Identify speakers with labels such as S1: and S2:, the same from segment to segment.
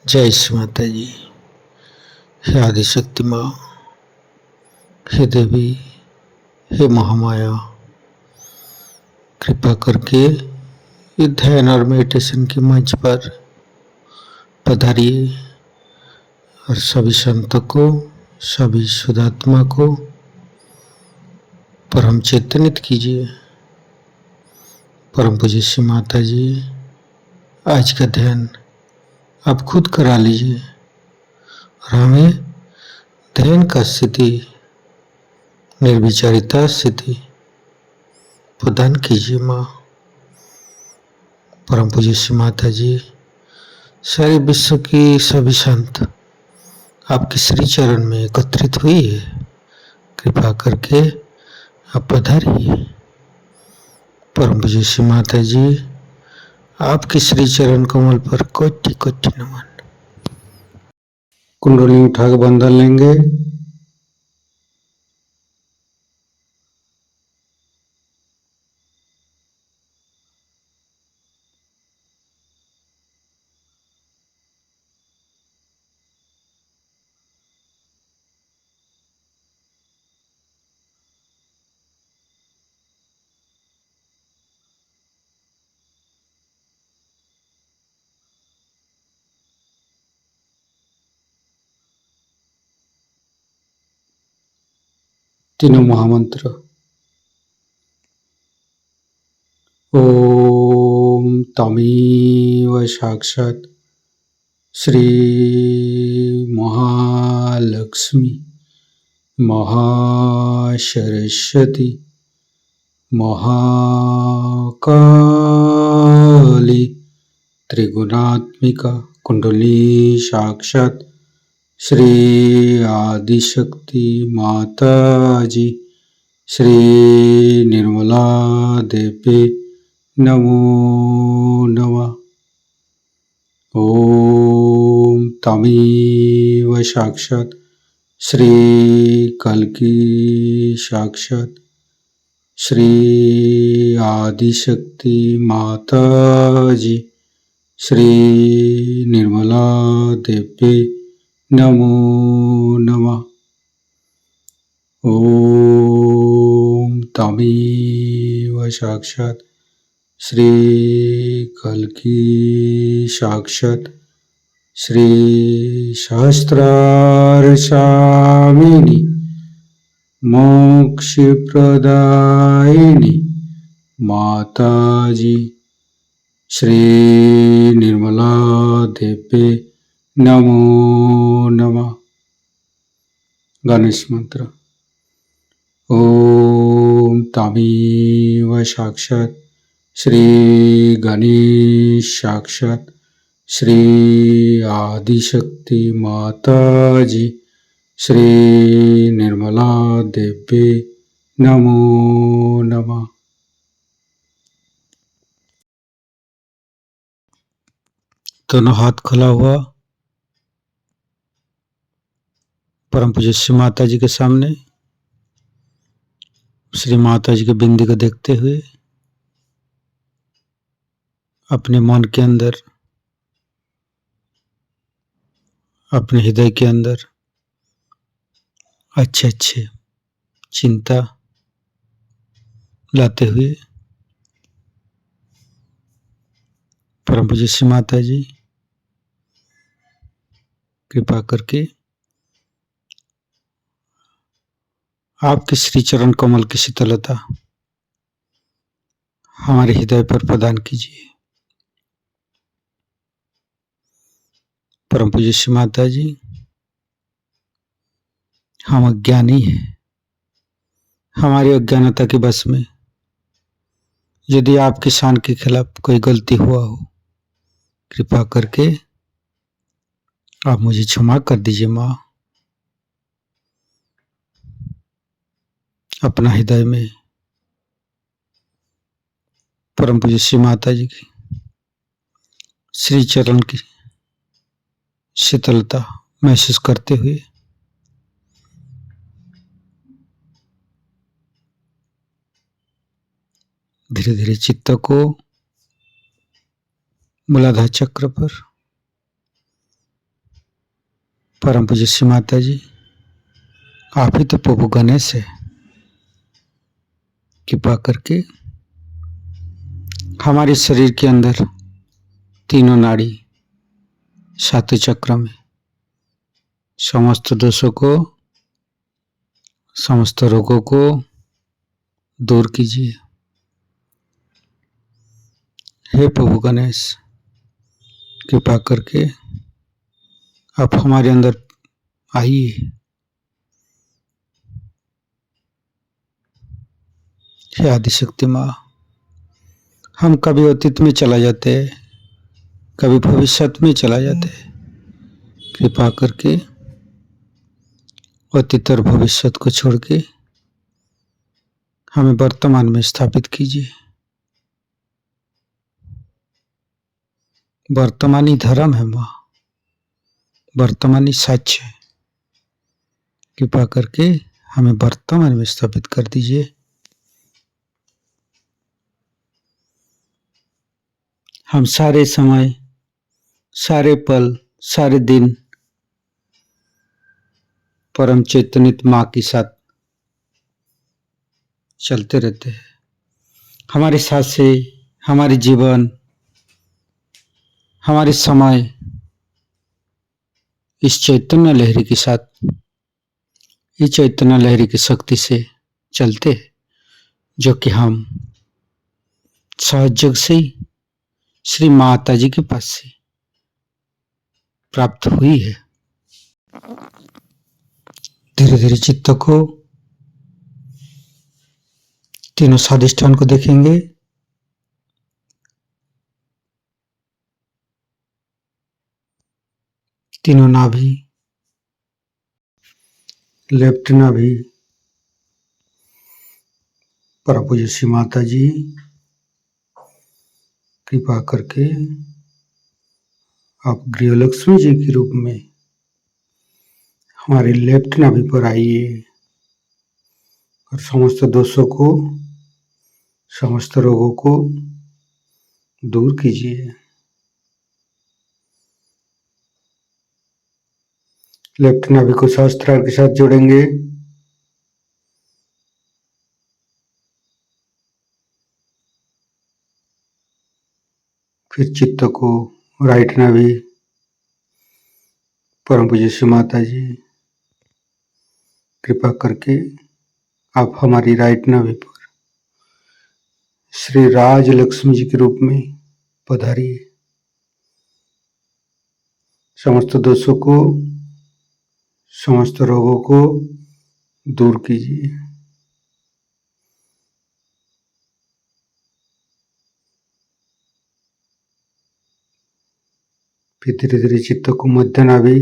S1: जय श्री माता जी। हे आदिशक्ति माँ, हे देवी, हे महामाया, कृपा करके ये ध्यान और मेडिटेशन के मंच पर पधारिए और सभी संतों को, सभी शुद्धात्मा को परम चेतनित कीजिए। परम पूज्य श्री माता जी, आज का ध्यान आप खुद करा लीजिए और हमें ध्यान का स्थिति, निर्विचारिता स्थिति प्रदान कीजिए माँ। परम पूज्य श्री माता जी, सारे विश्व की सभी संत आपके श्री चरण में एकत्रित हुई है, कृपा करके आप पधारिए। परम पूज्य श्री माता जी, आपके श्री चरण कमल पर कोटि कोटि नमन। कुंडली उठाकर बंधन लेंगे। तीनों महामंत्र। ओम तमेव साक्षात् श्री महालक्ष्मी महासरस्वती महाकाली त्रिगुणात्मिका कुंडली साक्षात् श्री आदिशक्ति माता जी श्री निर्मला देवी नमो नमः। ओम तमेव साक्षात् श्री कल्की साक्षात् श्री आदिशक्ति माता जी श्री निर्मला देवी नमो नमः। ओम तमेव साक्षात् श्री कल्की साक्षात् श्री सहस्रार स्वामिनी मोक्ष प्रदायिनी माता जी श्री निर्मला देवी नमो नमः। गणेश मंत्र। ओम तमेव साक्षात् श्री गणेश साक्षात् श्री आदिशक्ति माता जी श्री निर्मला देवी नमो नमः। दोनों हाथ खुला हुआ परम पूज्य श्री माता जी के सामने, श्री माता जी के बिंदी को देखते हुए अपने मन के अंदर, अपने हृदय के अंदर अच्छे अच्छे चिंता लाते हुए परम पूज्य श्री माता जी कृपा करके आपके श्री चरण कमल की शीतलता हमारे हृदय पर प्रदान कीजिए। परम पूज्य श्री माता जी, हम अज्ञानी हैं, हमारी अज्ञानता के बस में यदि आपके शान के खिलाफ कोई गलती हुआ हो, कृपा करके आप मुझे क्षमा कर दीजिए माँ। अपना हृदय में परम पूज्य श्री माता जी की श्री चरण की शीतलता महसूस करते हुए धीरे धीरे चित्त को मूलाधार चक्र पर परम पूज्य श्री माता जी, आप ही तो प्रभु गणेश है। कृपा करके हमारे शरीर के अंदर तीनों नाड़ी सातों चक्र में समस्त दोषों को, समस्त रोगों को दूर कीजिए। हे प्रभु गणेश, कृपा करके आप हमारे अंदर आइए। हे आदिशक्ति माँ, हम कभी अतीत में चला जाते हैं, कभी भविष्य में चला जाते हैं। कृपा करके अतीत और भविष्य को छोड़ के हमें वर्तमान में स्थापित कीजिए। वर्तमानी धर्म है माँ, वर्तमानी सच है। कृपा करके हमें वर्तमान में स्थापित कर दीजिए। हम सारे समय, सारे पल, सारे दिन परम चैतन्य माँ के साथ चलते रहते हैं। हमारे सांसें, हमारे जीवन, हमारे समय इस चैतन्य लहरी के साथ, इस चैतन्य लहरी की शक्ति से चलते हैं, जो कि हम सहयोग से ही श्री माता जी के पास से प्राप्त हुई है। धीरे धीरे चित्त को तीनों स्वादिष्ठान को देखेंगे। तीनों नाभि, लेफ्ट नाभि, परम पूज्य श्री माता जी, कृपा करके आप गृहलक्ष्मी जी के रूप में हमारे लेफ्ट नाभि पर आइए और समस्त दोषों को, समस्त रोगों को दूर कीजिए। लेफ्ट नाभि को सहस्त्रार के साथ जोड़ेंगे। फिर चित्त को राइट नाभि, परम पूज्य श्री माता जी, कृपा करके आप हमारी राइट नाभि पर श्री राज लक्ष्मी जी के रूप में पधारिए। समस्त दोषों को, समस्त रोगों को दूर कीजिए। फिर धीरे धीरे चित्त को मध्य नाभि,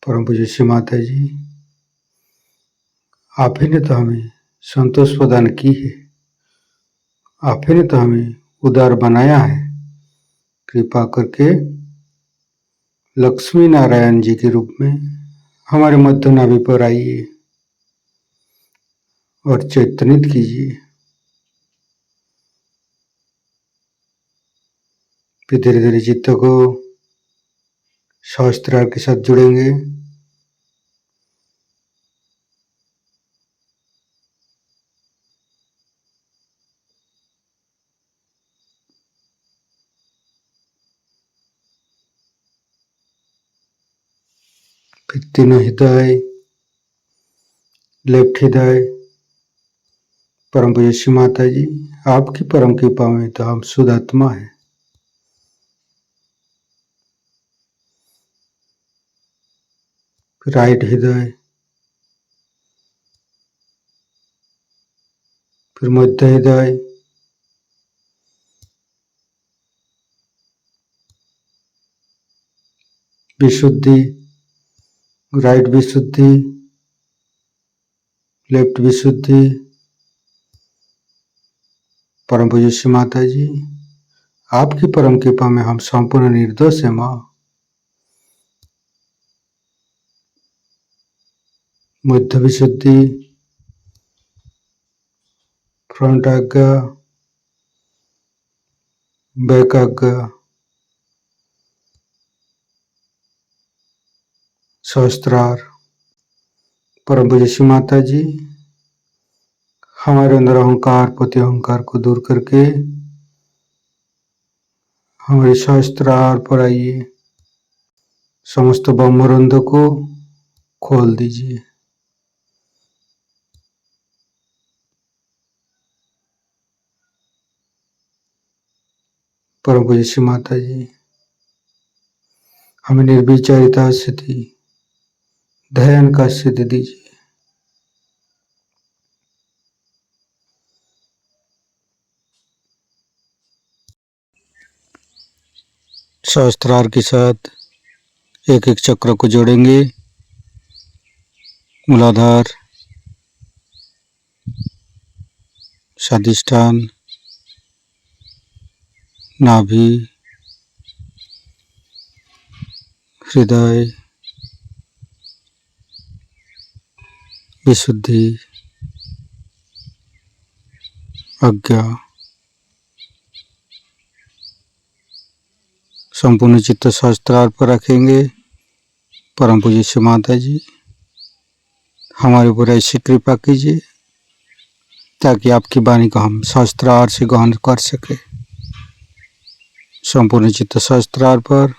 S1: परम पूज्य श्री माता जी, आप ही ने तो हमें संतोष प्रदान की है, आप ही ने तो हमें उदार बनाया है। कृपा करके लक्ष्मी नारायण जी के रूप में हमारे मध्य नाभि पर आइए और चैतन्यित कीजिए। फिर धीरे धीरे चित्त को सहस्त्रार के साथ जुड़ेंगे। फिर तीनों हृदय, लेफ्ट हृदय, परम पूज्य श्री माता जी, आपकी परम कृपा में तो हम शुद्ध आत्मा है। फिर राइट हृदय, फिर मध्य हृदय, विशुद्धि, राइट विशुद्धि, लेफ्ट विशुद्धि, परम पूज्य श्री माता जी, आपकी परम कृपा में हम संपूर्ण निर्दोष है माँ। मध्य विशुद्धि, फ्रंट आज्ञा, बैक आज्ञा, सहस्त्रार। परम पूज्य श्री माता जी, हमारे अंदर अहंकार, पति अहंकार को दूर करके हमारे सहस्त्रार पर आइए, समस्त ब्रह्मरंध को खोल दीजिए। परम पूज्य श्री माता जी, हमें निर्विचारिता स्थिति, ध्यान का सिद्धि दीजिए। सहस्त्रार के साथ एक एक चक्र को जोड़ेंगे। मूलाधार, स्वादिष्ठान, नाभि, हृदय, विशुद्धि, आज्ञा, संपूर्ण चित्त सहस्त्रार पर रखेंगे। परम पूज्य श्री माता जी, हमारे ऊपर ऐसी कृपा कीजिए ताकि आपकी वाणी को हम सहस्त्रार से ग्रहण कर सके। संपूर्ण चित्त सहस्त्रार पर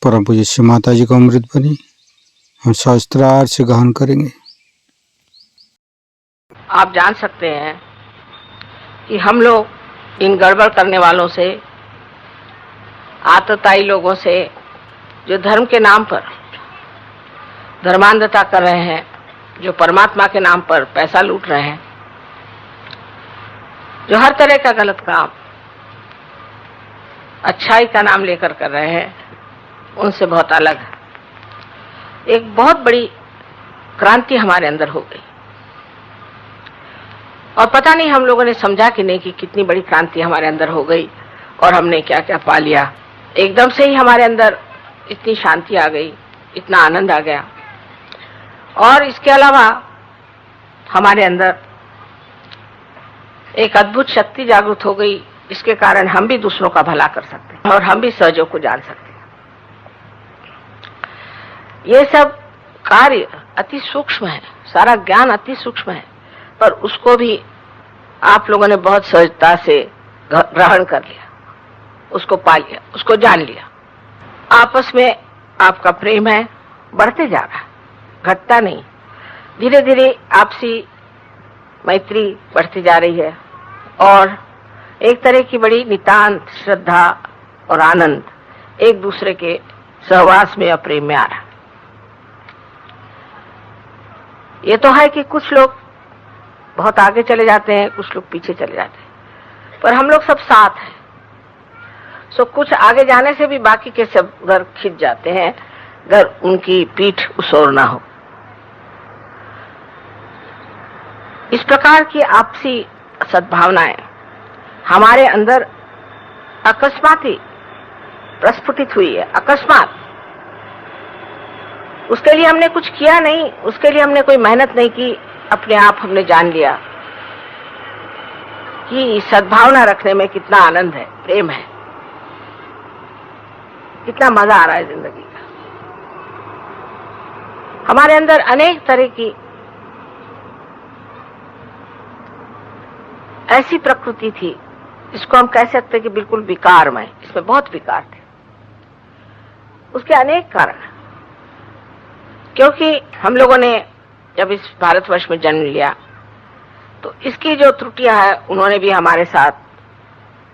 S1: परम पूज्य श्री माता जी को अमृत बनी हम सहस्त्रार से ग्रहण करेंगे।
S2: आप जान सकते हैं कि हम लोग इन गड़बड़ करने वालों से, आतताई लोगों से, जो धर्म के नाम पर धर्मांधता कर रहे हैं, जो परमात्मा के नाम पर पैसा लूट रहे हैं, जो हर तरह का गलत काम अच्छाई का नाम लेकर कर रहे हैं, उनसे बहुत अलग है। एक बहुत बड़ी क्रांति हमारे अंदर हो गई और पता नहीं हम लोगों ने समझा कि नहीं कि कितनी बड़ी क्रांति हमारे अंदर हो गई और हमने क्या क्या पा लिया। एकदम से ही हमारे अंदर इतनी शांति आ गई, इतना आनंद आ गया। और इसके अलावा हमारे अंदर एक अद्भुत शक्ति जागृत हो गई, इसके कारण हम भी दूसरों का भला कर सकते हैं और हम भी सहयोग को जान सकते हैं। ये सब कार्य अति सूक्ष्म है, सारा ज्ञान अति सूक्ष्म है, पर उसको भी आप लोगों ने बहुत सहजता से ग्रहण कर लिया, उसको पा लिया, उसको जान लिया। आपस में आपका प्रेम है, बढ़ते जा रहा है, घटता नहीं। धीरे धीरे आपसी मैत्री बढ़ती जा रही है और एक तरह की बड़ी नितांत श्रद्धा और आनंद एक दूसरे के सहवास में और प्रेम में आ रहा है। ये तो है कि कुछ लोग बहुत आगे चले जाते हैं, कुछ लोग पीछे चले जाते हैं, पर हम लोग सब साथ हैं। सो कुछ आगे जाने से भी बाकी के सब घर खिंच जाते हैं, अगर उनकी पीठ उसोर ना हो। इस प्रकार की आपसी सद्भावनाएं हमारे अंदर अकस्मात ही प्रस्फुटित हुई है। अकस्मात, उसके लिए हमने कुछ किया नहीं, उसके लिए हमने कोई मेहनत नहीं की, अपने आप हमने जान लिया कि सद्भावना रखने में कितना आनंद है, प्रेम है, कितना मजा आ रहा है जिंदगी का। हमारे अंदर अनेक तरह की ऐसी प्रकृति थी, इसको हम कह सकते कि बिल्कुल विकारमय, इसमें बहुत विकार थे। उसके अनेक कारण, क्योंकि हम लोगों ने जब इस भारतवर्ष में जन्म लिया तो इसकी जो त्रुटियां हैं उन्होंने भी हमारे साथ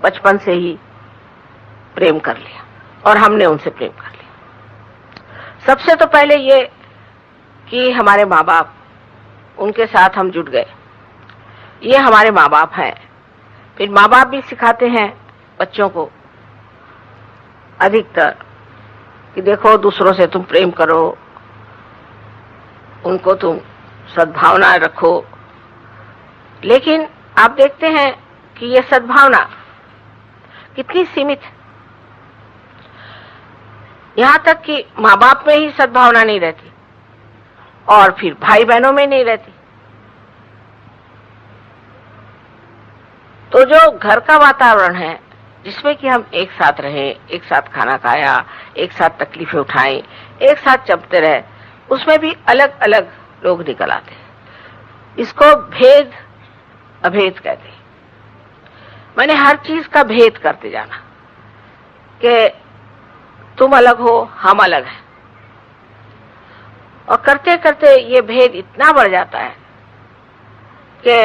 S2: बचपन से ही प्रेम कर लिया और हमने उनसे प्रेम कर लिया। सबसे तो पहले ये कि हमारे माँ बाप, उनके साथ हम जुट गए। ये हमारे माँ बाप हैं। फिर माँ बाप भी सिखाते हैं बच्चों को अधिकतर कि देखो दूसरों से तुम प्रेम करो, उनको तुम सद्भावना रखो। लेकिन आप देखते हैं कि यह सद्भावना कितनी सीमित है। यहां तक कि माँ बाप में ही सद्भावना नहीं रहती और फिर भाई बहनों में नहीं रहती। तो जो घर का वातावरण है, जिसमें कि हम एक साथ रहे, एक साथ खाना खाया, एक साथ तकलीफें उठाएं, एक साथ चलते रहे, उसमें भी अलग अलग लोग निकल आते। इसको भेद अभेद कहते हैं। मैंने हर चीज का भेद करते जाना कि तुम अलग हो, हम अलग हैं, और करते करते ये भेद इतना बढ़ जाता है कि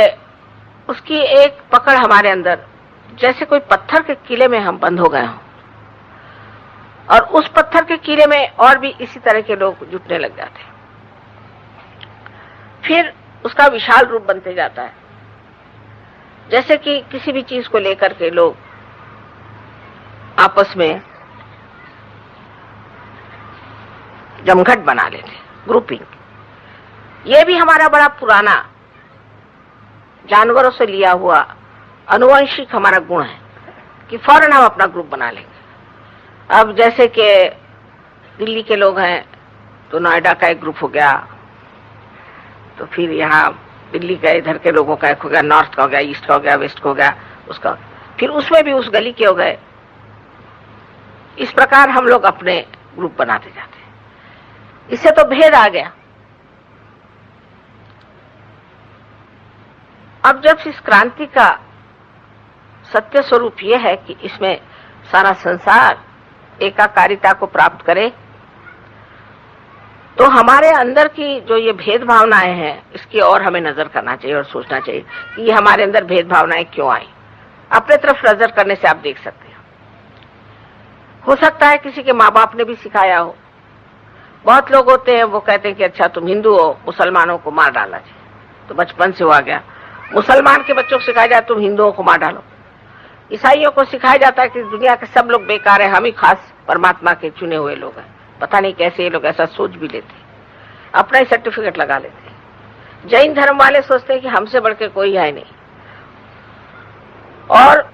S2: उसकी एक पकड़ हमारे अंदर, जैसे कोई पत्थर के किले में हम बंद हो गए हों, और उस पत्थर के किले में और भी इसी तरह के लोग जुटने लग जाते हैं। फिर उसका विशाल रूप बनते जाता है, जैसे कि किसी भी चीज को लेकर के लोग आपस में जमघट बना लेते, ग्रुपिंग। ये भी हमारा बड़ा पुराना जानवरों से लिया हुआ आनुवंशिक हमारा गुण है कि फौरन हम अपना ग्रुप बना लेंगे। अब जैसे कि दिल्ली के लोग हैं तो नोएडा का एक ग्रुप हो गया, तो फिर यहाँ दिल्ली का इधर के लोगों का एक हो गया, नॉर्थ का हो गया, ईस्ट का हो गया, वेस्ट का हो गया, उसका फिर उसमें भी उस गली के हो गए। इस प्रकार हम लोग अपने ग्रुप बनाते जाते हैं। इससे तो भेद आ गया। अब जब इस क्रांति का सत्य स्वरूप यह है कि इसमें सारा संसार एकाकारिता को प्राप्त करे, तो हमारे अंदर की जो ये भेद भावनाएं हैं, इसकी और हमें नजर करना चाहिए और सोचना चाहिए कि ये हमारे अंदर भेद भावनाएं क्यों आई। अपने तरफ नजर करने से आप देख सकते हैं। हो सकता है किसी के माँ बाप ने भी सिखाया हो। बहुत लोग होते हैं वो कहते हैं कि अच्छा तुम हिंदू हो, मुसलमानों को मार डाला जी, तो बचपन से वो आ गया। मुसलमान के बच्चों को सिखाया जाए तुम हिंदुओं को मार डालो। ईसाइयों को सिखाया जाता है कि दुनिया के सब लोग बेकार है, हम ही खास परमात्मा के चुने हुए लोग हैं। पता नहीं कैसे ये लोग ऐसा सोच भी लेते, अपना ही सर्टिफिकेट लगा लेते। जैन धर्म वाले सोचते हैं कि हमसे बढ़ के कोई है नहीं, और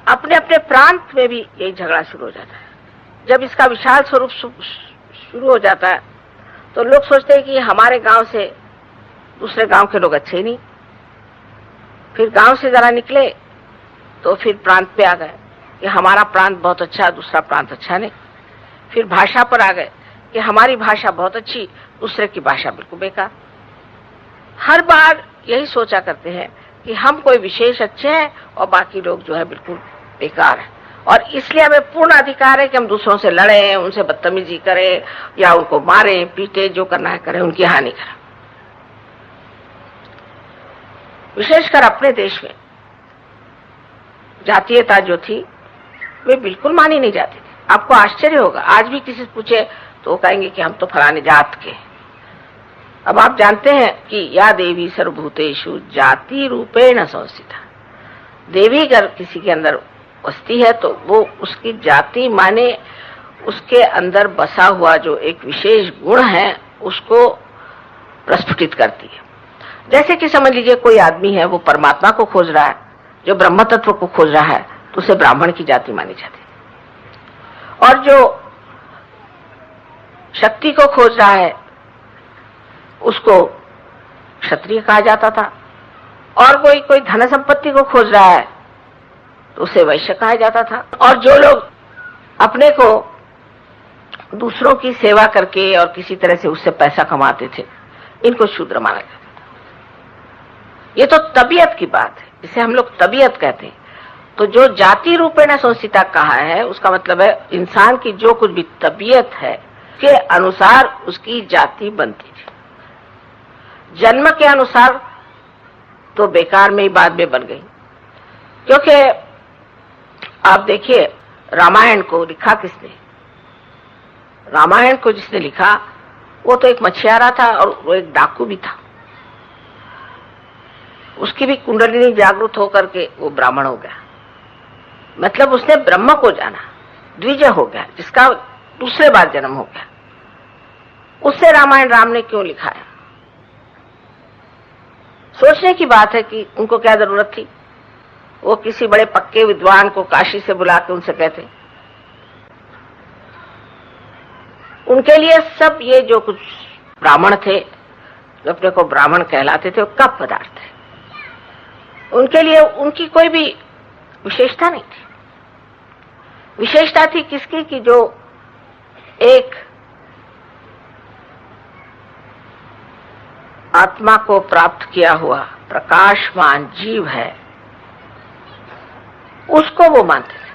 S2: अपने अपने प्रांत में भी यही झगड़ा शुरू हो जाता है। जब इसका विशाल स्वरूप शुरू हो जाता है तो लोग सोचते हैं कि हमारे गांव से दूसरे गांव के लोग अच्छे ही नहीं। फिर गांव से जरा निकले तो फिर प्रांत पे आ गए कि हमारा प्रांत बहुत अच्छा, दूसरा प्रांत अच्छा नहीं। फिर भाषा पर आ गए कि हमारी भाषा बहुत अच्छी, दूसरे की भाषा बिल्कुल बेकार। हर बार यही सोचा करते हैं कि हम कोई विशेष अच्छे हैं और बाकी लोग जो है बिल्कुल बेकार है, और इसलिए हमें पूर्ण अधिकार है कि हम दूसरों से लड़ें, उनसे बदतमीजी करें या उनको मारें, पीटे, जो करना है करें, उनकी हानि करें। विशेषकर अपने देश में जातीयता जो थी वे बिल्कुल मानी नहीं जाती थी। आपको आश्चर्य होगा, आज भी किसी से पूछे तो वो कहेंगे कि हम तो फलाने जात के। अब आप जानते हैं कि या देवी सर्वभूतेषु जाति रूपेण संस्थिता। देवी अगर किसी के अंदर बसती है तो वो उसकी जाति माने उसके अंदर बसा हुआ जो एक विशेष गुण है उसको प्रस्फुटित करती है। जैसे कि समझ लीजिए कोई आदमी है, वो परमात्मा को खोज रहा है, जो ब्रह्म तत्व को खोज रहा है, तो उसे ब्राह्मण की जाति मानी जाती है। और जो शक्ति को खोज रहा है उसको क्षत्रिय कहा जाता था, और कोई धन संपत्ति को खोज रहा है तो उसे वैश्य कहा जाता था। और जो लोग अपने को दूसरों की सेवा करके और किसी तरह से उससे पैसा कमाते थे, इनको शूद्र माना जाता था। ये तो तबीयत की बात है, जिसे हम लोग तबीयत कहते हैं। तो जो जाति रूपेण संस्थिता कहा है उसका मतलब है इंसान की जो कुछ भी तबीयत है के अनुसार उसकी जाति बनती थी। जन्म के अनुसार तो बेकार में ही बाद में बन गई, क्योंकि आप देखिए रामायण को लिखा किसने? रामायण को जिसने लिखा वो तो एक मछियारा था और वो एक डाकू भी था। उसकी भी कुंडलिनी जागृत होकर के वो ब्राह्मण हो गया, मतलब उसने ब्रह्म को जाना, द्विज हो गया, जिसका दूसरे बार जन्म हो गया। उससे रामायण राम ने क्यों लिखाया? सोचने की बात है कि उनको क्या जरूरत थी। वो किसी बड़े पक्के विद्वान को काशी से बुला के उनसे कहते, उनके लिए सब ये जो कुछ ब्राह्मण थे, जो अपने को ब्राह्मण कहलाते थे, वो कप पदार्थ थे। उनके लिए उनकी कोई भी विशेषता नहीं थी। विशेषता थी किसकी कि जो एक आत्मा को प्राप्त किया हुआ प्रकाशमान जीव है, उसको वो मानते थे।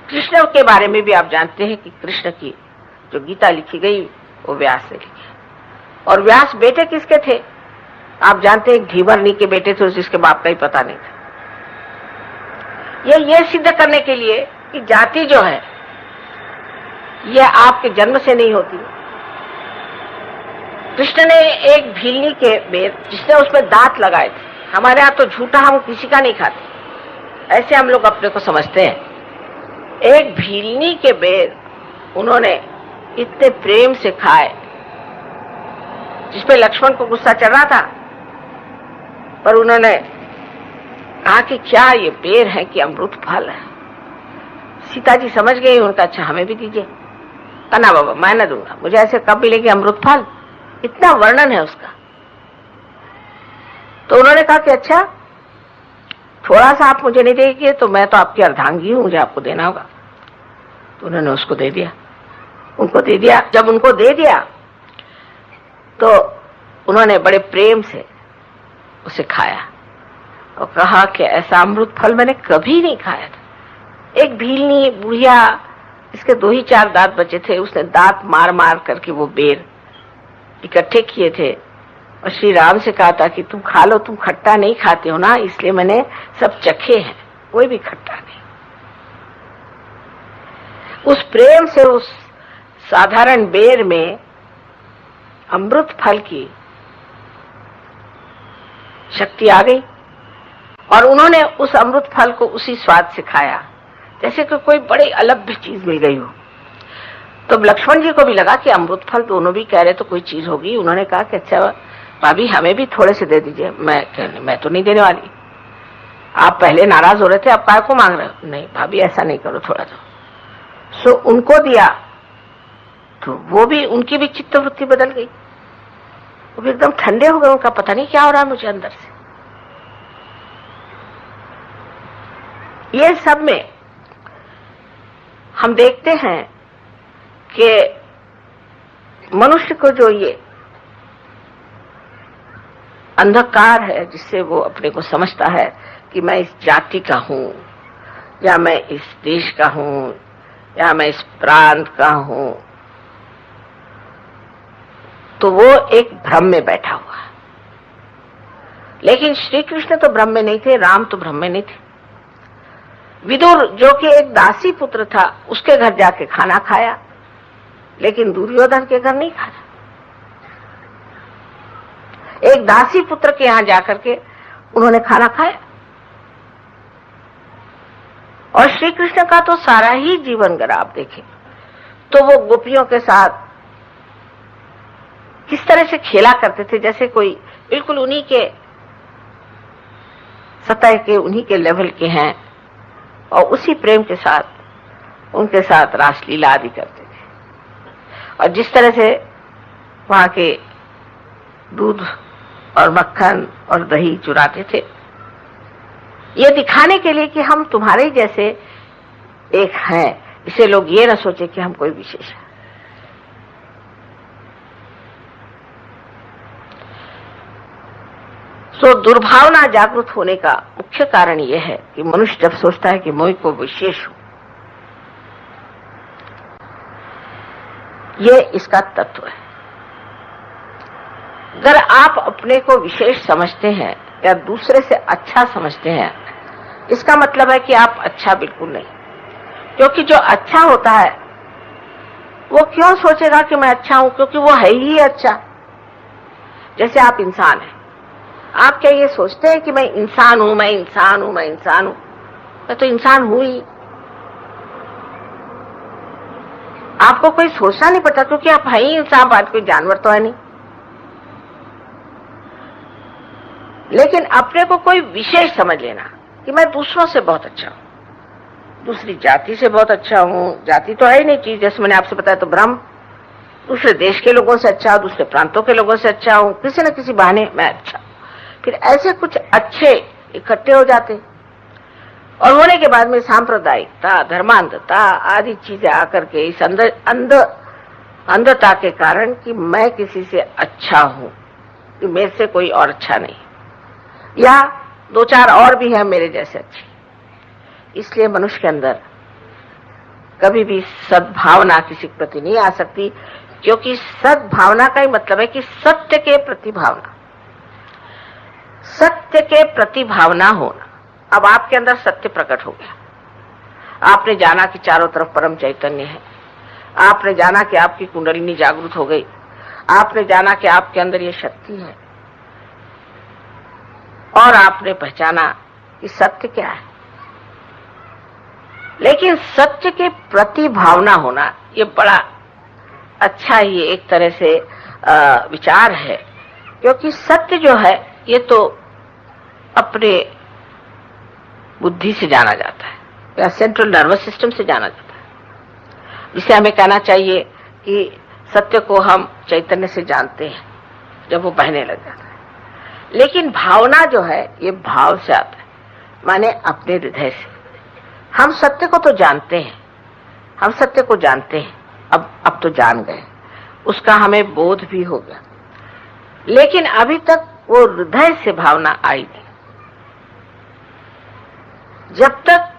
S2: कृष्ण के बारे में भी आप जानते हैं कि कृष्ण की जो गीता लिखी गई वो व्यास ने लिखी, और व्यास बेटे किसके थे आप जानते हैं, घीवरनी के बेटे थे, जिसके बाप का ही पता नहीं था। ये सिद्ध करने के लिए कि जाति जो है ये आपके जन्म से नहीं होती। कृष्ण ने एक भीलनी के बेर, जिसने उसमें दांत लगाए थे, हमारे यहाँ तो झूठा हम किसी का नहीं खाते, ऐसे हम लोग अपने को समझते हैं। एक भीलनी के बेर उन्होंने इतने प्रेम से खाए, जिसपे लक्ष्मण को गुस्सा चढ़ रहा था, पर उन्होंने कहा कि क्या ये बेर है कि अमृत फल है। सीता जी समझ गई, उनका अच्छा हमें भी दीजिए। कना बाबा मैं न दूंगा, मुझे ऐसे कब मिलेगी अमृत फल, इतना वर्णन है उसका। तो उन्होंने कहा कि अच्छा थोड़ा सा आप मुझे नहीं देंगे तो मैं तो आपकी अर्धांगी हूं, मुझे आपको देना होगा। तो उन्होंने उसको दे दिया, उनको दे दिया। जब उनको दे दिया तो उन्होंने बड़े प्रेम से उसे खाया और कहा कि ऐसा अमृत फल मैंने कभी नहीं खाया था। एक भीलनी बुढ़िया, इसके 2 ही 4 दांत बचे थे, उसने दांत मार मार करके वो बेर इकट्ठे किए थे और श्री राम से कहा था कि तुम खा लो, तुम खट्टा नहीं खाते हो ना, इसलिए मैंने सब चखे हैं, कोई भी खट्टा नहीं। उस प्रेम से उस साधारण बेर में अमृत फल की शक्ति आ गई और उन्होंने उस अमृत फल को उसी स्वाद से खाया जैसे कि कोई बड़ी अलभ्य चीज मिल गई हो। तो लक्ष्मण जी को भी लगा कि अमृत फल दोनों भी कह रहे तो कोई चीज होगी। उन्होंने कहा कि अच्छा भाभी हमें भी थोड़े से दे दीजिए। मैं तो नहीं देने वाली, आप पहले नाराज हो रहे थे, आप काय को मांग रहे हो। नहीं भाभी ऐसा नहीं करो, थोड़ा दो। सो उनको दिया तो वो भी, उनकी भी चित्तवृत्ति बदल गई, वो भी एकदम ठंडे हो गए। उनका पता नहीं क्या हो रहा है मुझे अंदर से। ये सब में हम देखते हैं कि मनुष्य को जो ये अंधकार है जिससे वो अपने को समझता है कि मैं इस जाति का हूं, या मैं इस देश का हूं, या मैं इस प्रांत का हूं, तो वो एक भ्रम में बैठा हुआ है। लेकिन श्री कृष्ण तो भ्रम में नहीं थे, राम तो भ्रम में नहीं थे। विदुर जो कि एक दासी पुत्र था, उसके घर जाके खाना खाया, लेकिन दुर्योधन के घर नहीं खाया। एक दासी पुत्र के यहां जाकर के उन्होंने खाना खाया। और श्री कृष्ण का तो सारा ही जीवन अगर आप देखें तो वो गोपियों के साथ किस तरह से खेला करते थे, जैसे कोई बिल्कुल उन्हीं के सतह के, उन्हीं के लेवल के हैं, और उसी प्रेम के साथ उनके साथ रासलीला आदि करते थे। और जिस तरह से वहां के दूध और मक्खन और दही चुराते थे, ये दिखाने के लिए कि हम तुम्हारे जैसे एक हैं, इसे लोग ये न सोचे कि हम कोई विशेष है। सो दुर्भावना जागृत होने का मुख्य कारण यह है कि मनुष्य जब सोचता है कि मैं को विशेष हूं, ये इसका तत्व है। अगर आप अपने को विशेष समझते हैं या दूसरे से अच्छा समझते हैं, इसका मतलब है कि आप अच्छा बिल्कुल नहीं। क्योंकि जो अच्छा होता है वो क्यों सोचेगा कि मैं अच्छा हूं, क्योंकि वो है ही अच्छा। जैसे आप इंसान हैं, आप क्या ये सोचते हैं कि मैं इंसान हूं, मैं इंसान हूं, मैं इंसान हूं? मैं तो इंसान हूं ही। आपको कोई सोचना नहीं पड़ता, क्योंकि आप है ही इंसान, बात कोई जानवर तो है नहीं। लेकिन अपने को कोई विशेष समझ लेना कि मैं दूसरों से बहुत अच्छा हूं, दूसरी जाति से बहुत अच्छा हूं। जाति तो है ही नहीं चीज, जैसे मैंने आपसे बताया, तो भ्रम। दूसरे देश के लोगों से अच्छा, दूसरे प्रांतों के लोगों से अच्छा हूं, किसी न किसी बहाने मैं अच्छा। फिर ऐसे कुछ अच्छे इकट्ठे हो जाते, और होने के बाद में सांप्रदायिकता, धर्मांधता आदि चीजें आकर के इस अंधता के कारण कि मैं किसी से अच्छा हूं, कि मेरे से कोई और अच्छा नहीं, या दो चार और भी हैं मेरे जैसे अच्छे, इसलिए मनुष्य के अंदर कभी भी सद्भावना किसी के प्रति नहीं आ सकती, क्योंकि सद्भावना का ही मतलब है कि सत्य के प्रति भावना, सत्य के प्रति भावना होना। अब आपके अंदर सत्य प्रकट हो गया, आपने जाना कि चारों तरफ परम चैतन्य है, आपने जाना कि आपकी कुंडलिनी जागृत हो गई, आपने जाना कि आपके अंदर ये शक्ति है, और आपने पहचाना कि सत्य क्या है। लेकिन सत्य के प्रति भावना होना ये बड़ा अच्छा ही एक तरह से विचार है, क्योंकि सत्य जो है ये तो अपने बुद्धि से जाना जाता है या सेंट्रल नर्वस सिस्टम से जाना जाता है, जिसे हमें कहना चाहिए कि सत्य को हम चैतन्य से जानते हैं जब वो बहने लग जाता है। लेकिन भावना जो है ये भाव से आता है, माने अपने हृदय से। हम सत्य को तो जानते हैं, हम सत्य को जानते हैं, अब तो जान गए, उसका हमें बोध भी हो गया, लेकिन अभी तक वो हृदय से भावना आई नहीं। जब तक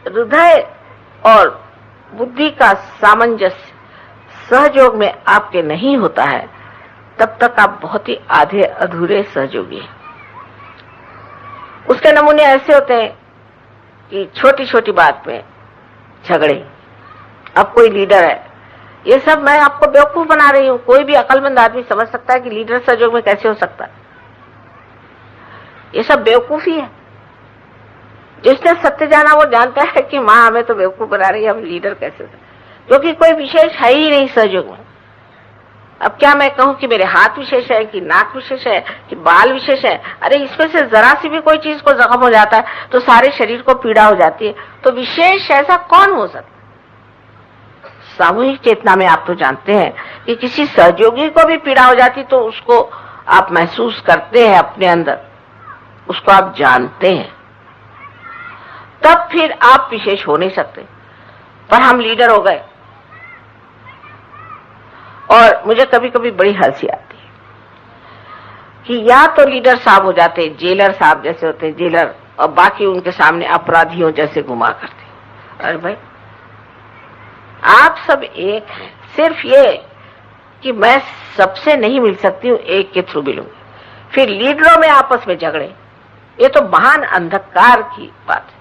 S2: हृदय और बुद्धि का सामंजस्य सहयोग में आपके नहीं होता है, तब तक आप बहुत ही आधे अधूरे सहयोगी हैं। उसके नमूने ऐसे होते हैं कि छोटी छोटी बात में झगड़े। अब कोई लीडर है, ये सब मैं आपको बेवकूफ बना रही हूं, कोई भी अकलमंद आदमी समझ सकता है कि लीडर सहयोग में कैसे हो सकता है। ये सब बेवकूफी है। जिसने सत्य जाना वो जानता है कि माँ हमें तो बेवकूफ बना रही है, हम लीडर कैसे हो, क्योंकि कोई विशेष है ही नहीं सहयोग में। अब क्या मैं कहूं कि मेरे हाथ विशेष है, कि नाक विशेष है, कि बाल विशेष है? अरे इसमें से जरा सी भी कोई चीज को जख्म हो जाता है तो सारे शरीर को पीड़ा हो जाती है, तो विशेष ऐसा कौन हो सकता? सामूहिक चेतना में आप तो जानते हैं कि किसी सहयोगी को भी पीड़ा हो जाती तो उसको आप महसूस करते हैं अपने अंदर, उसको आप जानते हैं, तब फिर आप विशेष हो नहीं सकते। पर हम लीडर हो गए, और मुझे कभी कभी बड़ी हंसी आती है कि या तो लीडर साहब हो जाते, जेलर साहब जैसे होते हैं जेलर, और बाकी उनके सामने अपराधियों जैसे घुमा करते। अरे भाई आप सब एक हैं, सिर्फ ये कि मैं सबसे नहीं मिल सकती हूँ, एक के थ्रू मिलूंगी। फिर लीडरों में आपस में झगड़े, ये तो महान अंधकार की बात है।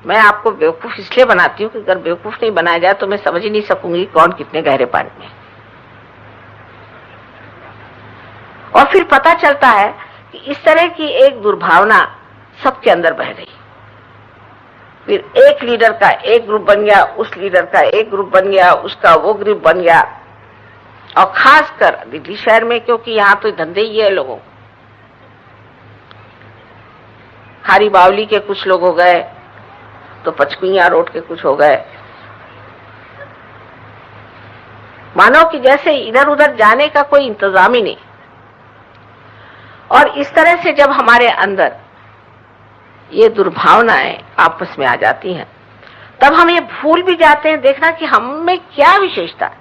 S2: मैं आपको बेवकूफ इसलिए बनाती हूँ कि अगर बेवकूफ नहीं बनाया जाए तो मैं समझ ही नहीं सकूंगी कौन कितने गहरे पानी में। और फिर पता चलता है कि इस तरह की एक दुर्भावना सबके अंदर बह रही। फिर एक लीडर का एक ग्रुप बन गया, उस लीडर का एक ग्रुप बन गया, उसका वो ग्रुप बन गया। और खासकर दिल्ली शहर में, क्योंकि यहाँ तो धंधे ही है लोगों, खारी बावली के कुछ लोग हो गए, तो पचकुइया रोड के कुछ हो गए। मानो कि जैसे इधर उधर जाने का कोई इंतजाम ही नहीं। और इस तरह से जब हमारे अंदर ये दुर्भावनाएं आपस में आ जाती हैं, तब हम ये भूल भी जाते हैं देखना कि हम में क्या विशेषता है।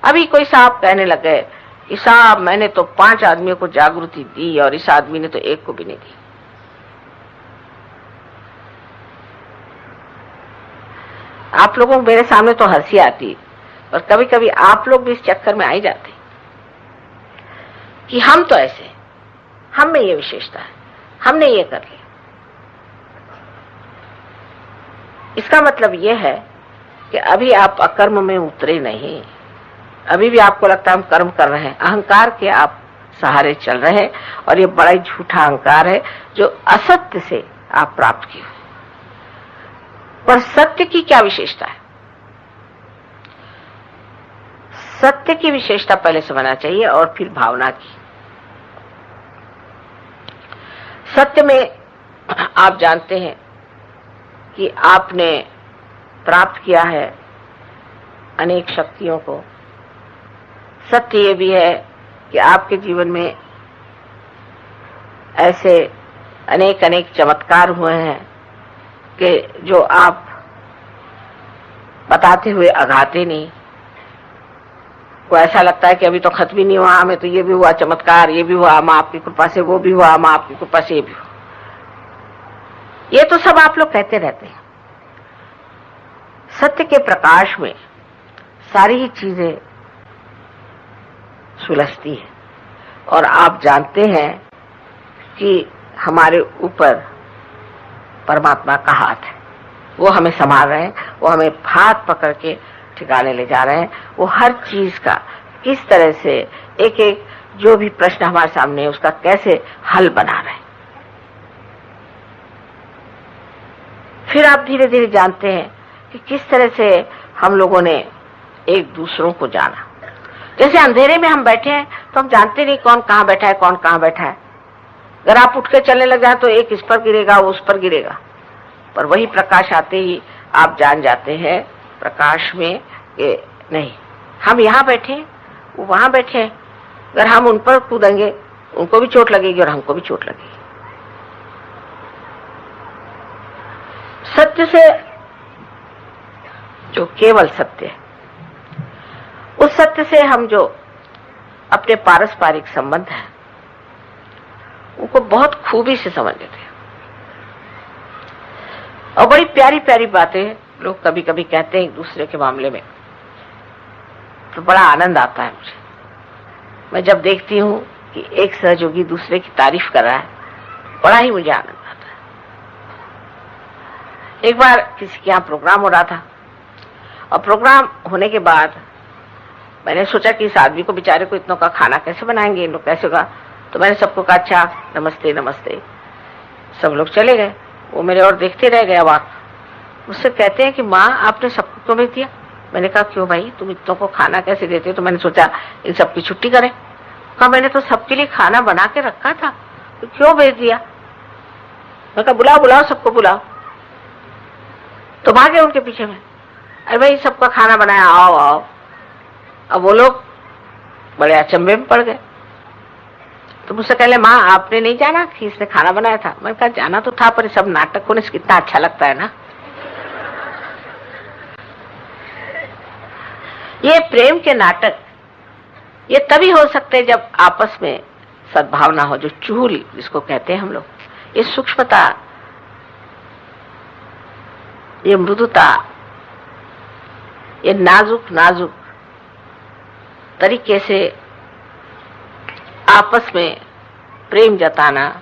S2: अभी कोई साहब कहने लग गए कि साहब मैंने तो 5 आदमियों को जागृति दी और इस आदमी ने तो एक को भी नहीं दी। आप लोगों को मेरे सामने तो हंसी आती, और कभी कभी आप लोग भी इस चक्कर में आ ही जाते कि हम तो ऐसे, हम में ये विशेषता है, हमने ये कर लिया। इसका मतलब ये है कि अभी आप अकर्म में उतरे नहीं, अभी भी आपको लगता है हम कर्म कर रहे हैं, अहंकार के आप सहारे चल रहे हैं, और ये बड़ा ही झूठा अहंकार है जो असत्य से आप प्राप्त किए। पर सत्य की क्या विशेषता है? सत्य की विशेषता पहले समझना चाहिए और फिर भावना की। सत्य में आप जानते हैं कि आपने प्राप्त किया है अनेक शक्तियों को। सत्य ये भी है कि आपके जीवन में ऐसे अनेक अनेक चमत्कार हुए हैं कि जो आप बताते हुए अघाते नहीं, को ऐसा लगता है कि अभी तो खत्म ही नहीं हुआ, हमें तो ये भी हुआ चमत्कार, ये भी हुआ, मां आपकी कृपा से वो भी हुआ, मां आपकी कृपा से ये भी हुआ। ये तो सब आप लोग कहते रहते हैं। सत्य के प्रकाश में सारी ही चीजें सुलझती है और आप जानते हैं कि हमारे ऊपर परमात्मा का हाथ है, वो हमें संभाल रहे हैं, वो हमें हाथ पकड़ के ठिकाने ले जा रहे हैं। वो हर चीज का किस तरह से एक एक जो भी प्रश्न हमारे सामने है उसका कैसे हल बना रहे हैं। फिर आप धीरे धीरे जानते हैं कि किस तरह से हम लोगों ने एक दूसरों को जाना। जैसे अंधेरे में हम बैठे हैं तो हम जानते नहीं कौन कहाँ बैठा है, कौन कहाँ बैठा है। अगर आप उठ के चलने लग जाए तो एक इस पर गिरेगा, वो उस पर गिरेगा, पर वही प्रकाश आते ही आप जान जाते हैं प्रकाश में कि नहीं, हम यहाँ बैठे, वो वहां बैठे। अगर हम उन पर कूदेंगे उनको भी चोट लगेगी और हमको भी चोट लगेगी। सत्य से जो केवल सत्य है, उस सत्य से हम जो अपने पारस्परिक संबंध है उनको बहुत खूबी से समझ लेते हैं। और बड़ी प्यारी प्यारी बातें लोग कभी कभी कहते हैं एक दूसरे के मामले में, तो बड़ा आनंद आता है मुझे। मैं जब देखती हूं कि एक सहयोगी दूसरे की तारीफ कर रहा है, बड़ा ही मुझे आनंद आता है। एक बार किसी के यहाँ प्रोग्राम हो रहा था और प्रोग्राम होने के बाद मैंने सोचा कि इस आदमी को बेचारे को इतनों का खाना कैसे बनाएंगे, इन लोग कैसे होगा। तो मैंने सबको कहा अच्छा नमस्ते नमस्ते। सब लोग चले गए, वो मेरे और देखते रह गए अवाक। मुझसे कहते हैं कि माँ आपने सबको क्यों भेज दिया। मैंने कहा क्यों भाई, तुम इतनों को खाना कैसे देते हो। तो मैंने सोचा इन सबकी छुट्टी करें। कहा मैंने तो सबके लिए खाना बना के रखा था, तो क्यों भेज दिया। मैं कहा बुलाओ बुलाओ सबको बुलाओ। तो भागे उनके पीछे में, अरे भाई सबका खाना बनाया, आओ आओ। अब वो लोग बड़े अचंभे में पड़ गए। तो मुझसे कहले माँ आपने नहीं जाना कि इसने खाना बनाया था। मैंने कहा जाना तो था, पर सब नाटक होने से कितना अच्छा लगता है ना। ये प्रेम के नाटक ये तभी हो सकते हैं जब आपस में सद्भावना हो, जो चूल जिसको कहते हैं हम लोग, ये सूक्ष्मता, ये मृदुता, ये नाजुक नाजुक तरीके से आपस में प्रेम जताना,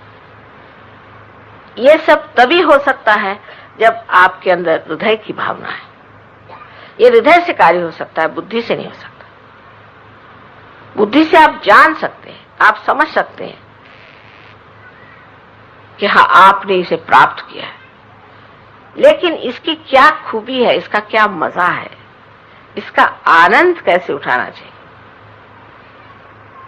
S2: ये सब तभी हो सकता है जब आपके अंदर हृदय की भावना है। ये हृदय से कार्य हो सकता है, बुद्धि से नहीं हो सकता। बुद्धि से आप जान सकते हैं, आप समझ सकते हैं कि हाँ आपने इसे प्राप्त किया है, लेकिन इसकी क्या खूबी है, इसका क्या मजा है, इसका आनंद कैसे उठाना चाहिए,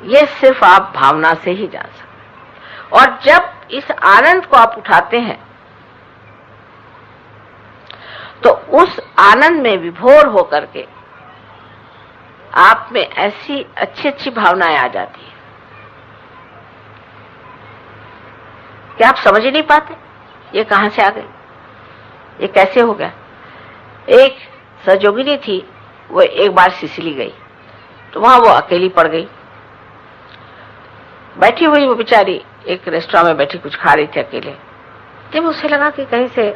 S2: ये सिर्फ आप भावना से ही जान सकते हैं। और जब इस आनंद को आप उठाते हैं तो उस आनंद में विभोर होकर के आप में ऐसी अच्छी अच्छी भावनाएं आ जाती है कि आप समझ ही नहीं पाते ये कहां से आ गई, ये कैसे हो गया। एक सहयोगिनी थी, वो एक बार सिसिली गई तो वहां वो अकेली पड़ गई। बैठी हुई वो बेचारी एक रेस्टोरेंट में बैठी कुछ खा रही थी अकेले। जब उसे लगा कि कहीं से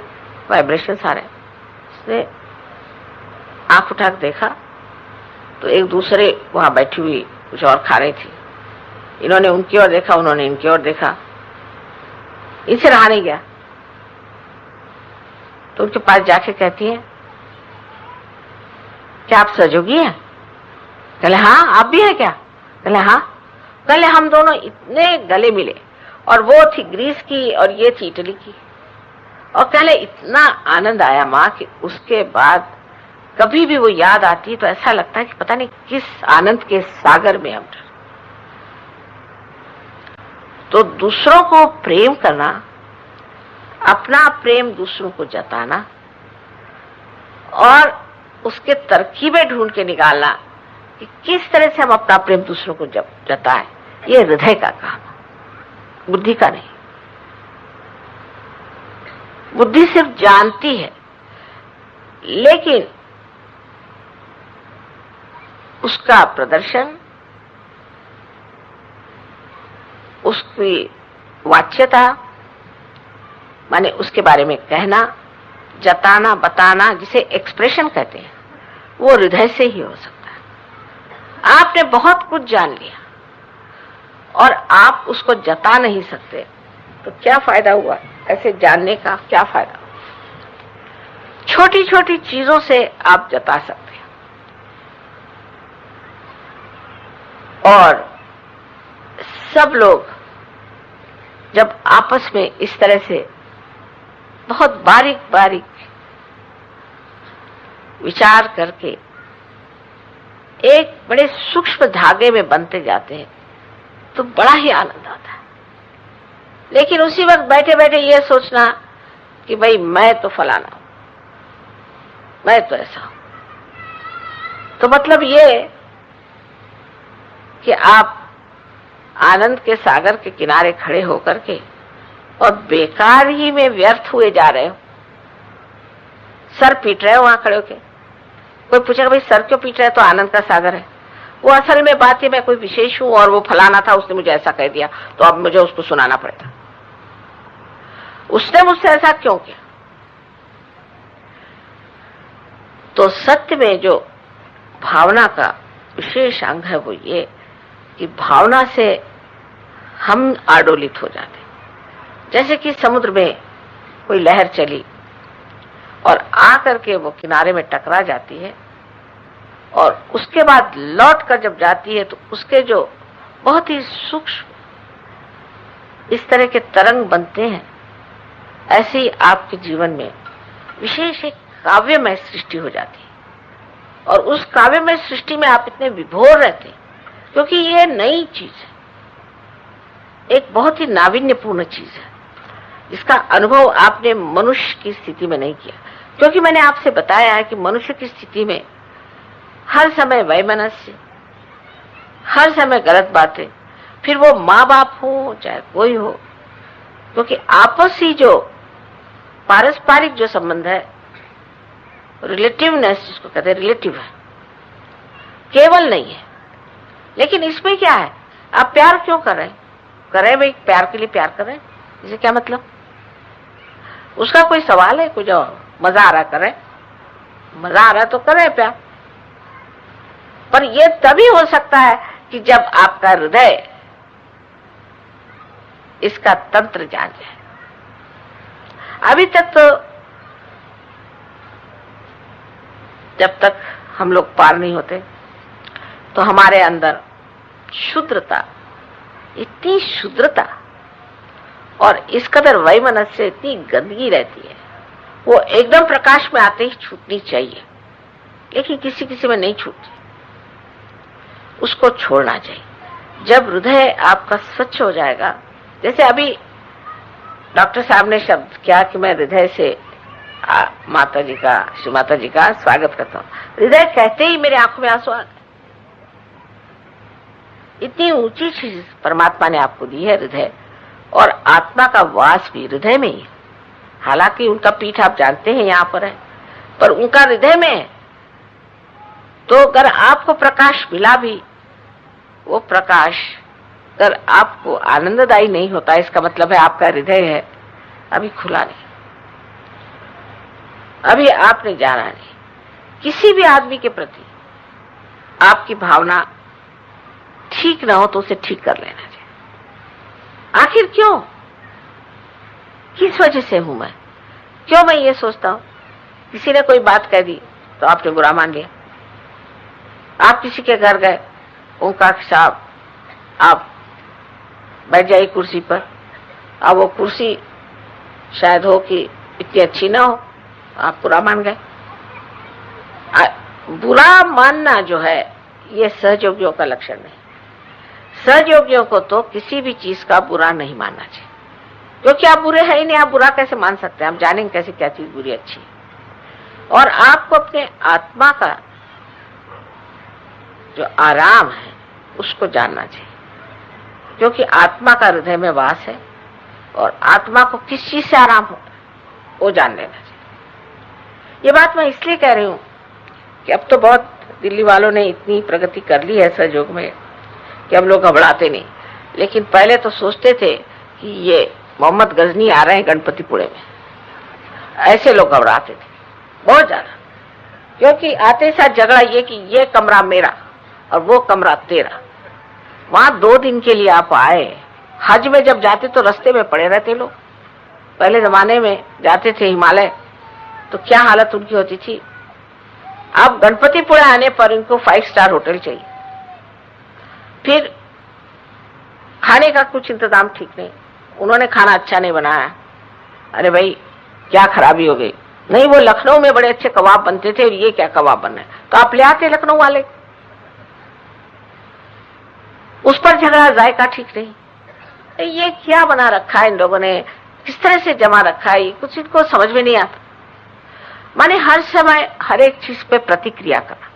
S2: वाइब्रेशन आ रहे, उसने आंख उठा कर देखा तो एक दूसरे वहां बैठी हुई कुछ और खा रही थी। इन्होंने उनकी ओर देखा, उन्होंने इनकी ओर देखा, इनसे रहा नहीं गया। तो उनके पास जाके कहती है क्या आप सहयोगी हैं। कहले हाँ आप भी हैं क्या। कहले हाँ। कहले हम दोनों इतने गले मिले, और वो थी ग्रीस की और ये थी इटली की। और कहले इतना आनंद आया माँ कि उसके बाद कभी भी वो याद आती है तो ऐसा लगता है कि पता नहीं किस आनंद के सागर में हम। तो दूसरों को प्रेम करना, अपना प्रेम दूसरों को जताना और उसके तरकीबें ढूंढ के निकालना कि किस तरह से हम अपना प्रेम दूसरों को जताएं, ये हृदय का काम है, बुद्धि का नहीं। बुद्धि सिर्फ जानती है, लेकिन उसका प्रदर्शन, उसकी वाच्यता, माने उसके बारे में कहना, जताना, बताना, जिसे एक्सप्रेशन कहते हैं, वो हृदय से ही हो सकता है। आपने बहुत कुछ जान लिया और आप उसको जता नहीं सकते, तो क्या फायदा हुआ? ऐसे जानने का क्या फायदा? छोटी छोटी चीजों से आप जता सकते हैं। और सब लोग जब आपस में इस तरह से बहुत बारीक बारीक विचार करके एक बड़े सूक्ष्म धागे में बनते जाते हैं, तो बड़ा ही आनंद आता है। लेकिन उसी वक्त बैठे बैठे ये सोचना कि भाई मैं तो फलाना हूं, मैं तो ऐसा हूं, तो मतलब ये कि आप आनंद के सागर के किनारे खड़े होकर के और बेकार ही में व्यर्थ हुए जा रहे हो, सर पीट रहे हो वहां खड़े होके। कोई पूछेगा भाई सर क्यों पीट रहे? तो आनंद का सागर है वो। असल में बात है मैं कोई विशेष हूं और वो फलाना था, उसने मुझे ऐसा कह दिया, तो अब मुझे उसको सुनाना पड़ेगा। उसने मुझसे ऐसा क्यों किया? तो सत्य में जो भावना का विशेष अंग है वो ये कि भावना से हम आडोलित हो जाते। जैसे कि समुद्र में कोई लहर चली और आकर के वो किनारे में टकरा जाती है और उसके बाद लौट कर जब जाती है तो उसके जो बहुत ही सूक्ष्म इस तरह के तरंग बनते हैं, ऐसे ही आपके जीवन में विशेष एक काव्यमय सृष्टि हो जाती है। और उस काव्यमय सृष्टि में आप इतने विभोर रहते हैं क्योंकि ये नई चीज है, एक बहुत ही नाविन्यपूर्ण चीज है, जिसका अनुभव आपने मनुष्य की स्थिति में नहीं किया। क्योंकि मैंने आपसे बताया है कि मनुष्य की स्थिति में हर समय वैमनस्य, हर समय गलत बातें, फिर वो माँ बाप हो चाहे कोई हो, क्योंकि आपसी जो पारस्परिक जो संबंध है, रिलेटिवनेस जिसको कहते हैं, रिलेटिव है, केवल नहीं है। लेकिन इसमें क्या है? आप प्यार क्यों कर रहे हैं? कर रहे भाई प्यार के लिए प्यार कर रहे हैं, इसे क्या मतलब? उसका कोई सवाल है? कोई जवाब? मजा आ रहा है कर रहे, मजा आ रहा है तो कर रहे प्यार। पर यह तभी हो सकता है कि जब आपका हृदय इसका तंत्र जान जाए। अभी तक तो जब तक हम लोग पार नहीं होते तो हमारे अंदर शुद्रता, इतनी शुद्रता और इस कदर वैमनस्य से इतनी गंदगी रहती है, वो एकदम प्रकाश में आते ही छूटनी चाहिए, लेकिन किसी किसी में नहीं छूटती। उसको छोड़ना चाहिए। जब हृदय आपका स्वच्छ हो जाएगा, जैसे अभी डॉक्टर साहब ने शब्द किया कि मैं हृदय से माता जी का, श्री माता जी का स्वागत करता हूं, हृदय कहते ही मेरे आंखों में आंसू आ गए। इतनी ऊंची चीज परमात्मा ने आपको दी है हृदय, और आत्मा का वास भी हृदय में ही। हालांकि उनका पीठ आप जानते हैं यहां पर है, पर उनका हृदय में है। तो अगर आपको प्रकाश मिला भी, वो प्रकाश अगर आपको आनंददायी नहीं होता, इसका मतलब है आपका हृदय है अभी खुला नहीं, अभी आपने जाना नहीं। किसी भी आदमी के प्रति आपकी भावना ठीक ना हो तो उसे ठीक कर लेना चाहिए। आखिर क्यों, किस वजह से हूं मैं? क्यों मैं ये सोचता हूं? किसी ने कोई बात कह दी तो आपने बुरा मान लिया। आप किसी के घर गए, उनका साहब आप बैठ जाइए कुर्सी पर, अब वो कुर्सी शायद हो कि इतनी अच्छी ना हो, आप बुरा मान गए। बुरा मानना जो है ये सहयोगियों का लक्षण नहीं। सहयोगियों को तो किसी भी चीज का बुरा नहीं मानना चाहिए, क्योंकि आप बुरे हैं ही नहीं। आप बुरा कैसे मान सकते हैं? आप जानेंगे कैसे क्या चीज बुरी अच्छी है। और आपको अपने आत्मा का जो आराम है उसको जानना चाहिए, क्योंकि आत्मा का हृदय में वास है। और आत्मा को किस चीज से आराम होता है? वो जान लेना चाहिए। ये बात मैं इसलिए कह रही हूँ कि अब तो बहुत दिल्ली वालों ने इतनी प्रगति कर ली है सहयोग में कि अब लोग घबराते नहीं, लेकिन पहले तो सोचते थे कि ये मोहम्मद गजनी आ रहे हैं गणपतिपुरे में, ऐसे लोग घबराते थे बहुत ज्यादा, क्योंकि आते साथ झगड़ा ये कि ये कमरा मेरा और वो कमरा तेरा। वहां 2 दिन के लिए आप आए, हज में जब जाते तो रास्ते में पड़े रहते लोग। पहले जमाने में जाते थे हिमालय तो क्या हालत उनकी होती थी। अब गणपतिपुरा आने पर इनको 5 स्टार होटल चाहिए, फिर खाने का कुछ इंतजाम ठीक नहीं, उन्होंने खाना अच्छा नहीं बनाया। अरे भाई क्या खराबी हो गई? नहीं, वो लखनऊ में बड़े अच्छे कबाब बनते थे और ये क्या कबाब बन रहे, तो आप ले आते लखनऊ वाले। उस पर झगड़ा, जायका ठीक नहीं। ये क्या बना रखा है इन लोगों ने, किस तरह से जमा रखा है, कुछ इनको समझ में नहीं आता। माने हर समय हर एक चीज पे प्रतिक्रिया करना,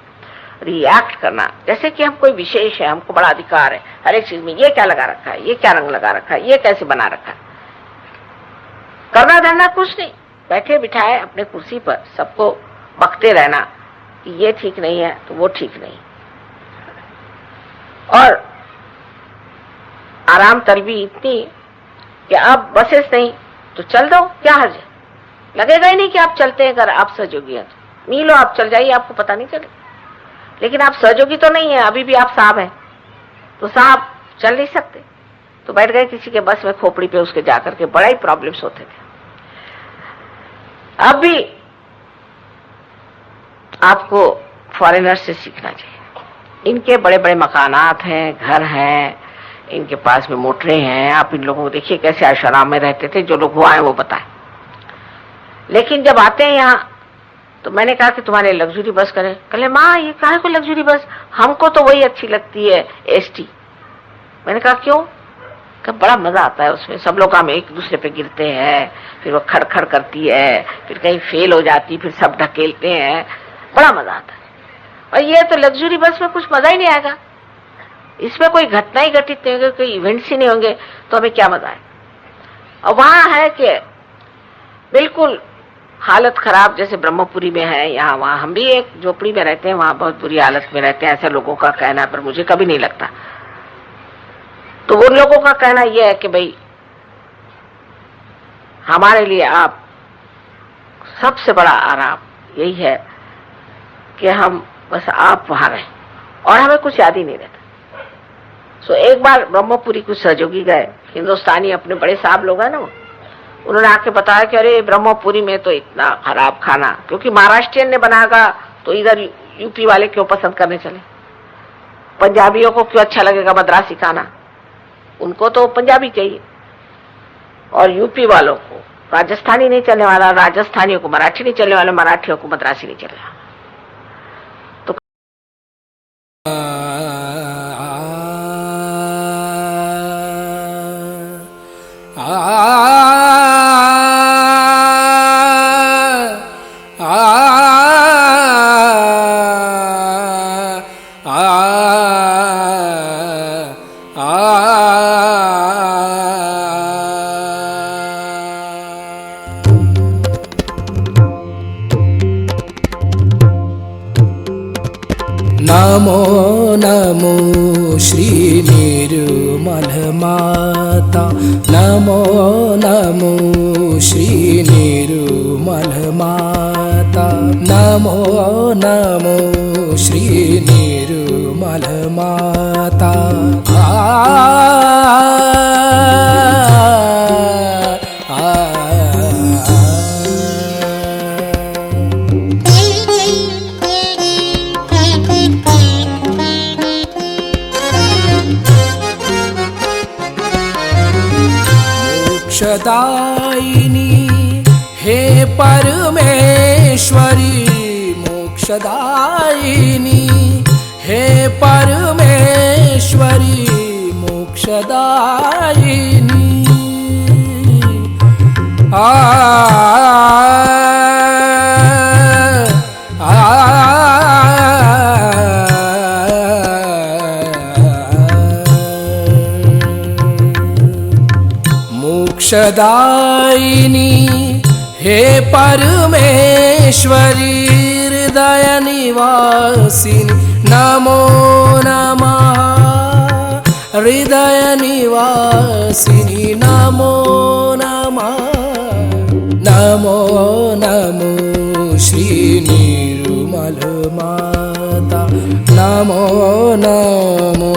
S2: रिएक्ट करना, जैसे कि हम कोई विशेष है, हमको बड़ा अधिकार है हर एक चीज में। ये क्या लगा रखा है, ये क्या रंग लगा रखा है, ये कैसे बना रखा है। करना धरना कुछ नहीं, बैठे बिठाए अपने कुर्सी पर सबको बकते रहना कि ये ठीक नहीं है तो वो ठीक नहीं। और आराम तलबी इतनी कि आप बसेस नहीं तो चल दो, क्या हर्ज है, लगेगा ही नहीं कि आप चलते हैं। अगर आप सहयोगी हैं तो मीलों आप चल जाइए, आपको पता नहीं चले। लेकिन आप सहयोगी तो नहीं है, अभी भी आप साहब हैं, तो साहब चल नहीं सकते, तो बैठ गए किसी के बस में खोपड़ी पे, उसके जाकर के बड़ा ही प्रॉब्लम्स होते थे। अब भी आपको फॉरेनर से सीखना चाहिए। इनके बड़े बड़े मकानात हैं, घर हैं, इनके पास में मोटरें हैं। आप इन लोगों को देखिए कैसे आश्रम में रहते थे, जो लोग हुआ है वो बताएं। लेकिन जब आते हैं यहाँ तो मैंने कहा कि तुम्हारे लग्जरी बस करें। कहले माँ ये काहे को लग्जरी बस, हमको तो वही अच्छी लगती है एसटी। मैंने कहा क्यों? कि बड़ा मजा आता है उसमें, सब लोग हम एक दूसरे पे गिरते हैं, फिर वो खड़खड़ करती है, फिर कहीं फेल हो जाती, फिर सब ढकेलते हैं, बड़ा मजा आता है। और ये तो लग्जरी बस में कुछ मजा ही नहीं आएगा, इसमें कोई घटना ही घटित नहीं होगी, कोई इवेंट्स ही नहीं होंगे, तो हमें क्या मजा है। और वहां है कि बिल्कुल हालत खराब, जैसे ब्रह्मपुरी में है, यहाँ वहां हम भी एक झोपड़ी में रहते हैं, वहां बहुत बुरी हालत में रहते हैं, ऐसे लोगों का कहना, पर मुझे कभी नहीं लगता। तो उन लोगों का कहना यह है कि भाई हमारे लिए आप सबसे बड़ा आराम यही है कि हम बस आप वहां रहें और हमें कुछ याद ही नहीं रहता। सो एक बार ब्रह्मपुरी कुछ सहयोगी गए, हिंदुस्तानी अपने बड़े साहब लोग हैं ना, उन्होंने आके बताया कि अरे ब्रह्मपुरी में तो इतना खराब खाना, क्योंकि महाराष्ट्रियन ने बनाएगा तो इधर यूपी वाले क्यों पसंद करने चले, पंजाबियों को क्यों अच्छा लगेगा मद्रासी खाना, उनको तो पंजाबी चाहिए। और यूपी वालों को राजस्थानी नहीं चलने वाला, राजस्थानियों को मराठी नहीं चलने वाला, मराठियों को मद्रासी नहीं चलने वाला। तो
S3: नमो नमो श्री निर्मल माता, नमो नमो श्री निर्मल माता, नमो नमो श्री निर्मल माता। मोक्षदायिनी हे परमेश्वरी, मोक्षदायिनी हे परमेश्वरी, मोक्षदायिनी। मोक्षदायिनी हे परमेश्वरी हृदय निवासिनी नमो नमः हृदय निवासिनी नमो नमः नमो नमो श्री निर्मल माता नमो नमो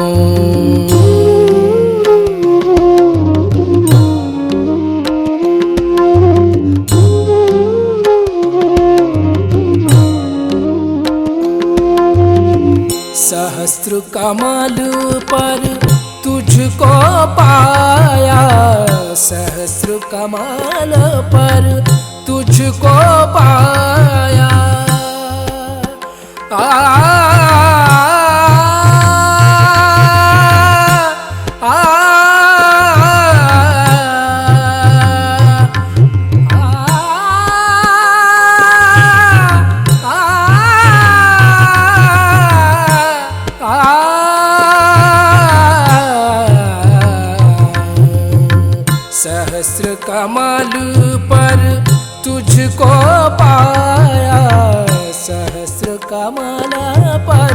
S3: सहस्त्र कमल पर तुझको पाया सहस्त्र कमल पर तुझको पाया आ, आ, सहस्र कमल पर तुझको पाया सहस्र कमल पर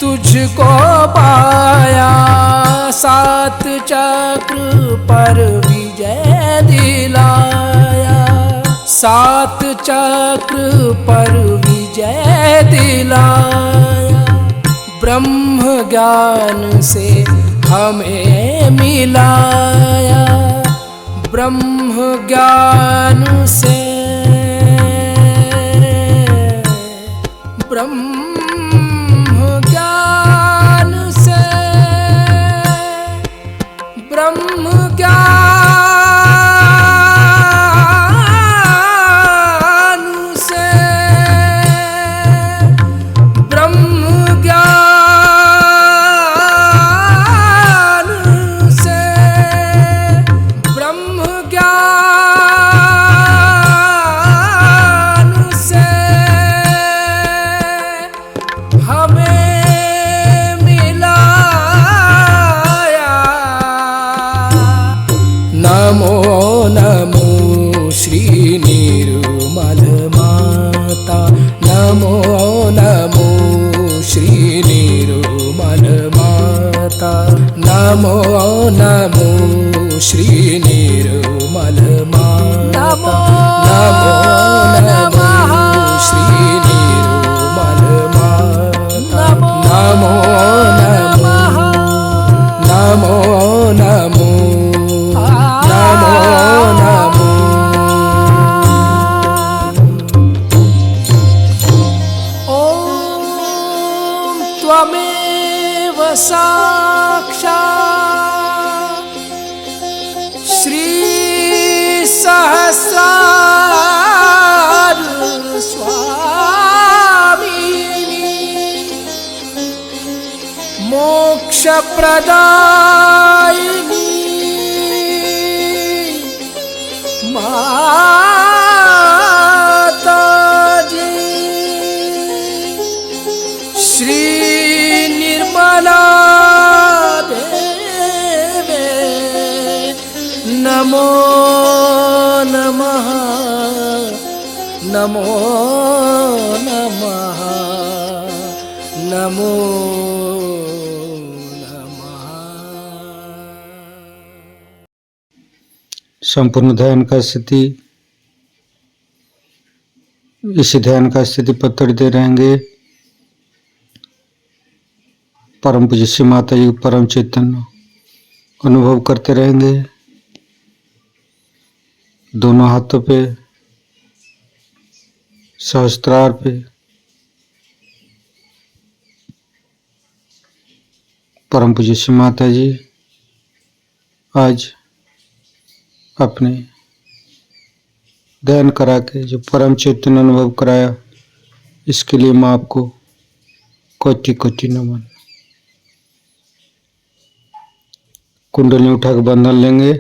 S3: तुझको पाया सात चक्र पर विजय दिलाया सात चक्र पर विजय दिलाया ब्रह्म ज्ञान से हमें मिलाया ब्रह्म ज्ञान से ब्रह्म ज्ञान से ब्रह्म ज्ञान से ब्रह्म ज्ञान से ब्रह्म ज्ञान से हमें मिलाया नमो नमो श्री निर्मल माता नमो नमो श्री निर्मल माता नमो नमो श्री निर्मल माता नमो नमो श्री निर्मल माता नमो नमो नमो नमो नमो नमो ॐ त्वमेव साक्षात् श्री सहस्रार स्वामिनी मोक्ष प्रदायिनी माताजी श्री निर्मला देवे नमो नमः नमो नमः नमो नमः।
S1: संपूर्ण ध्यान का स्थिति इस ध्यान का स्थिति पत्थर दे रहेंगे। परम पूज्य श्री माता जी परम चैतन्य अनुभव करते रहेंगे। दोनों हाथों पे सहस्त्रार पे परम पूज्य श्री माता जी आज अपने ध्यान करा के जो परम चैतन्य अनुभव कराया इसके लिए मैं आपको कोटि कोटि नमन। कुंडली उठा के बंधन लेंगे।